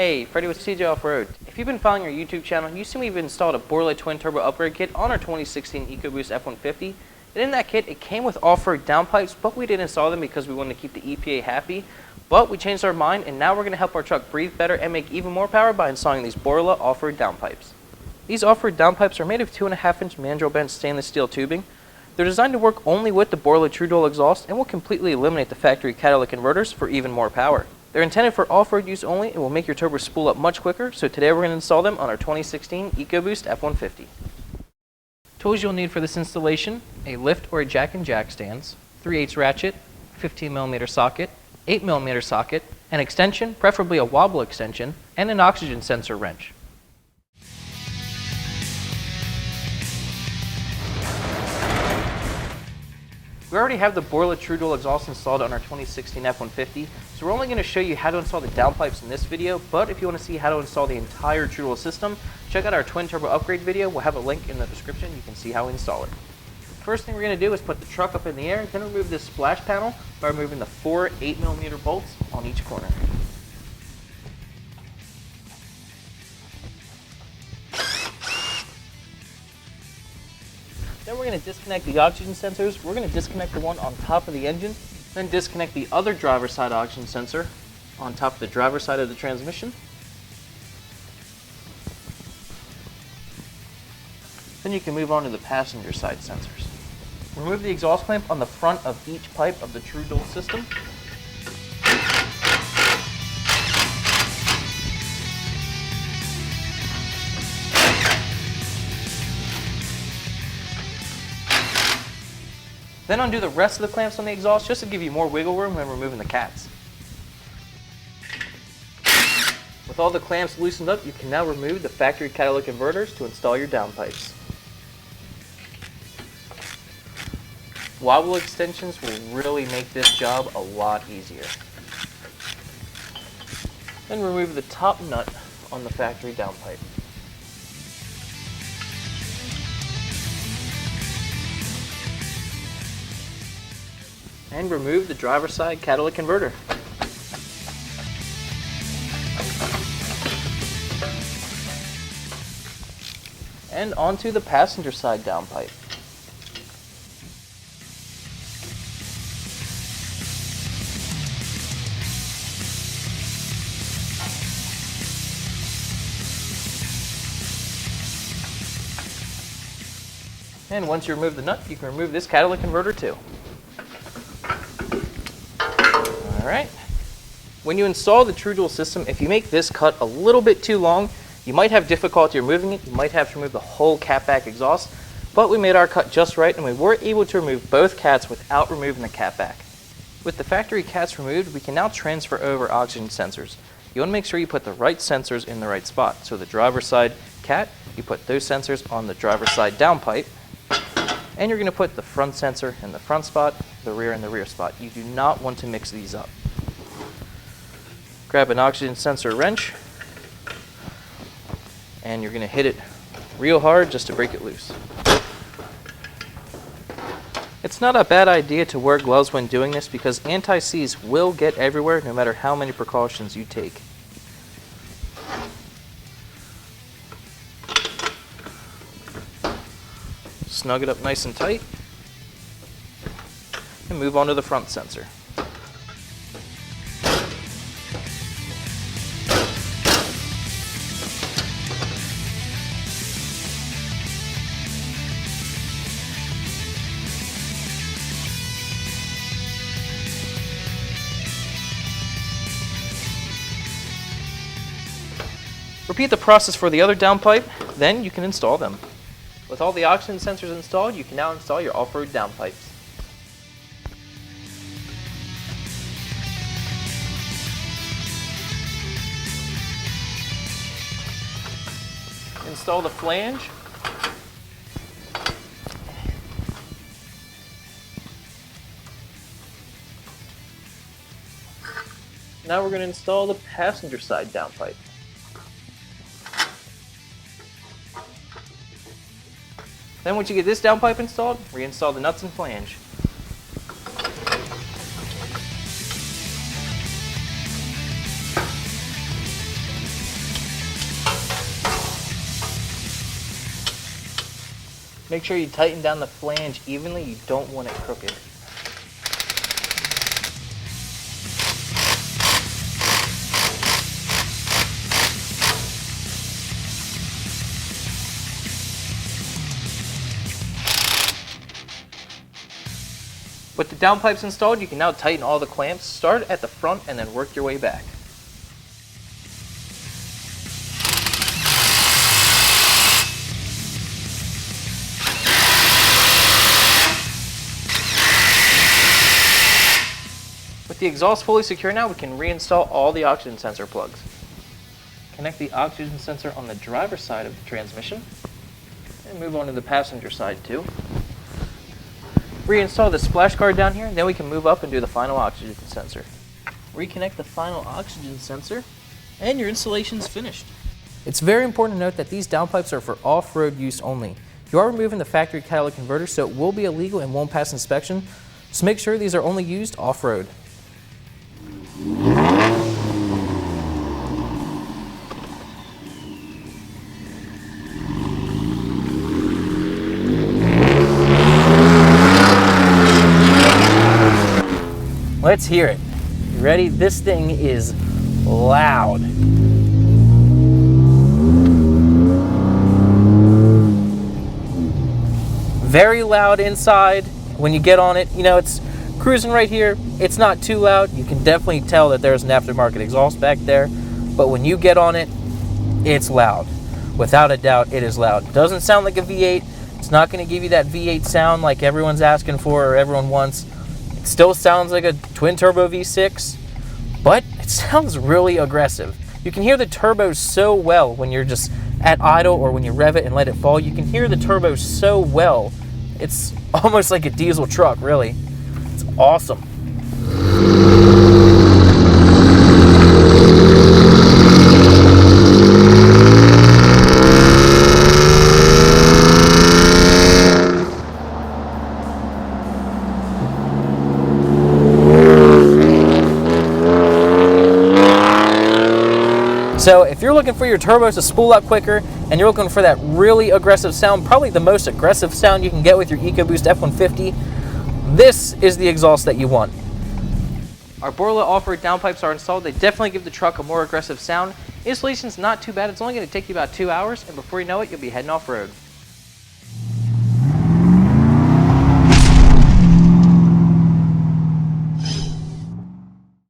Hey, Freddy with CJ Off-Road. If you've been following our YouTube channel, you see we've installed a Borla Twin Turbo Upgrade Kit on our 2016 EcoBoost F-150. And in that kit, it came with off-road downpipes, but we didn't install them because we wanted to keep the EPA happy. But we changed our mind, and now we're going to help our truck breathe better and make even more power by installing these Borla off-road downpipes. These off-road downpipes are made of 2.5-inch mandrel bent stainless steel tubing. They're designed to work only with the Borla Turbo exhaust and will completely eliminate the factory catalytic converters for even more power. They're intended for off-road use only and will make your turbo spool up much quicker, so today we're going to install them on our 2016 EcoBoost F-150. Tools you'll need for this installation: a lift or a jack and jack stands, 3/8 ratchet, 15mm socket, 8mm socket, an extension, preferably a wobble extension, and an oxygen sensor wrench. We already have the Borla Turbo exhaust installed on our 2016 F-150, so we're only going to show you how to install the downpipes in this video, but if you want to see how to install the entire Turbo system, check out our Twin Turbo Upgrade video. We'll have a link in the description. You can see how we install it. First thing we're going to do is put the truck up in the air, then remove this splash panel by removing the 4 8mm bolts on each corner. Then we're going to disconnect the oxygen sensors. We're going to disconnect the one on top of the engine, then disconnect the other driver's side oxygen sensor on top of the driver's side of the transmission. Then you can move on to the passenger side sensors. Remove the exhaust clamp on the front of each pipe of the true dual system. Then undo the rest of the clamps on the exhaust just to give you more wiggle room when removing the cats. With all the clamps loosened up, you can now remove the factory catalytic converters to install your downpipes. Wobble extensions will really make this job a lot easier. Then remove the top nut on the factory downpipe. And remove the driver's side catalytic converter. And onto the passenger side downpipe. And once you remove the nut, you can remove this catalytic converter too. Alright, when you install the True Dual system, if you make this cut a little bit too long, you might have difficulty removing it. You might have to remove the whole catback exhaust, but we made our cut just right and we were able to remove both cats without removing the catback. With the factory cats removed, we can now transfer over oxygen sensors. You want to make sure you put the right sensors in the right spot. So the driver's side cat, you put those sensors on the driver's side downpipe, and you're going to put the front sensor in the front spot, the rear in the rear spot. You do not want to mix these up. Grab an oxygen sensor wrench, and you're going to hit it real hard just to break it loose. It's not a bad idea to wear gloves when doing this because anti-seize will get everywhere no matter how many precautions you take. Snug it up nice and tight, and move on to the front sensor. Repeat the process for the other downpipe, then you can install them. With all the oxygen sensors installed, you can now install your off-road downpipes. Install the flange. Now we're going to install the passenger side downpipe. Then once you get this downpipe installed, reinstall the nuts and flange. Make sure you tighten down the flange evenly, you don't want it crooked. With the downpipes installed, you can now tighten all the clamps. Start at the front and then work your way back. With the exhaust fully secure now, we can reinstall all the oxygen sensor plugs. Connect the oxygen sensor on the driver's side of the transmission and move on to the passenger side too. Reinstall the splash guard down here, then we can move up and do the final oxygen sensor. Reconnect the final oxygen sensor, and your installation is finished. It's very important to note that these downpipes are for off-road use only. You are removing the factory catalytic converter, so it will be illegal and won't pass inspection, so make sure these are only used off-road. Let's hear it. You ready? This thing is loud. Very loud inside. When you get on it, you know, it's cruising right here. It's not too loud. You can definitely tell that there's an aftermarket exhaust back there. But when you get on it, it's loud. Without a doubt, it is loud. Doesn't sound like a V8. It's not going to give you that V8 sound like everyone's asking for or everyone wants. It still sounds like a twin turbo V6, but it sounds really aggressive. You can hear the turbos so well when you're just at idle or when you rev it and let it fall. You can hear the turbos so well. It's almost like a diesel truck, really. It's awesome. So if you're looking for your turbos to spool up quicker and you're looking for that really aggressive sound, probably the most aggressive sound you can get with your EcoBoost F-150, this is the exhaust that you want. Our Borla off-road downpipes are installed. They definitely give the truck a more aggressive sound. Installation's not too bad. It's only going to take you about 2 hours, and before you know it, you'll be heading off-road.